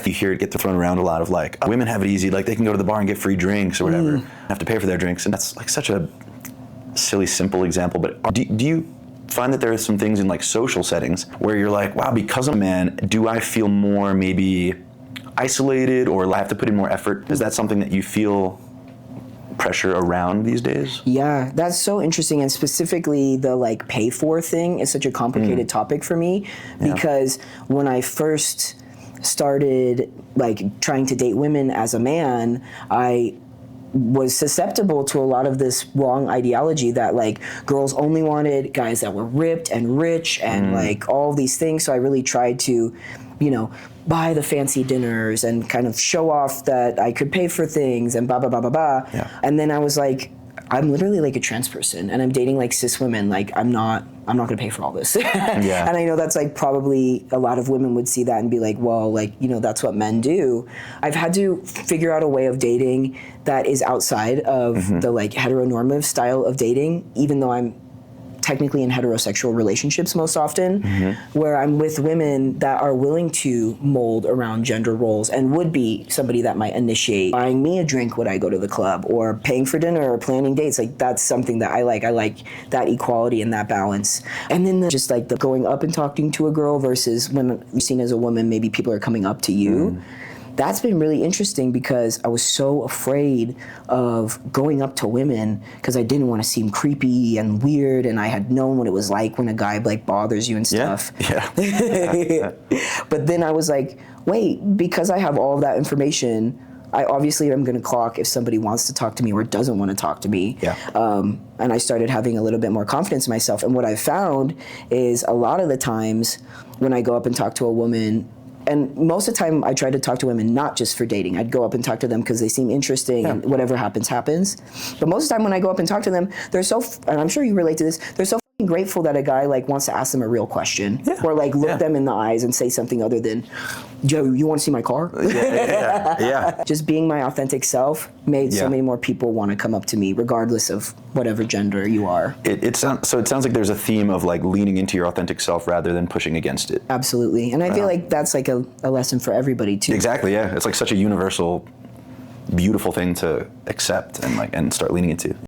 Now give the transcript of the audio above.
You hear it get thrown around a lot of like, oh, women have it easy, like they can go to the bar and get free drinks or whatever, have to pay for their drinks, and that's like such a silly, simple example. But do you find that there are some things in like social settings where you're like, wow, because I'm a man, do I feel more maybe isolated, or I have to put in more effort? Is that something that you feel pressure around these days? Yeah, that's so interesting, and specifically the like pay for thing is such a complicated topic for me, because when I first started like trying to date women as a man, I was susceptible to a lot of this wrong ideology that like girls only wanted guys that were ripped and rich and like all these things. So I really tried to, you know, buy the fancy dinners and kind of show off that I could pay for things and blah, blah, blah, blah, blah. Yeah. And then I was like, I'm literally like a trans person and I'm dating like cis women. Like I'm not gonna pay for all this. Yeah. And I know that's like probably a lot of women would see that and be like, well, like, you know, that's what men do. I've had to figure out a way of dating that is outside of the like heteronormative style of dating, even though I'm technically in heterosexual relationships most often, where I'm with women that are willing to mold around gender roles and would be somebody that might initiate buying me a drink when I go to the club or paying for dinner or planning dates. Like that's something that I like. I like that equality and that balance. And then just like the going up and talking to a girl versus when you're seen as a woman, maybe people are coming up to you. That's been really interesting because I was so afraid of going up to women because I didn't want to seem creepy and weird, and I had known what it was like when a guy like bothers you and stuff. Yeah. But then I was like, wait, because I have all of that information, I obviously am going to clock if somebody wants to talk to me or doesn't want to talk to me. Yeah. And I started having a little bit more confidence in myself. And what I've found is a lot of the times when I go up and talk to a woman, and most of the time I try to talk to women not just for dating. I'd go up and talk to them because they seem interesting and whatever happens, happens. But most of the time when I go up and talk to them, they're so, and I'm sure you relate to this, they're so fucking grateful that a guy like wants to ask them a real question or like look them in the eyes and say something other than, Joe, you want to see my car? Yeah. Just being my authentic self made so many more people want to come up to me regardless of whatever gender you are. So it sounds like there's a theme of like leaning into your authentic self rather than pushing against it. Absolutely. And I feel like that's like a lesson for everybody too. Exactly, yeah. It's like such a universal, beautiful thing to accept and start leaning into.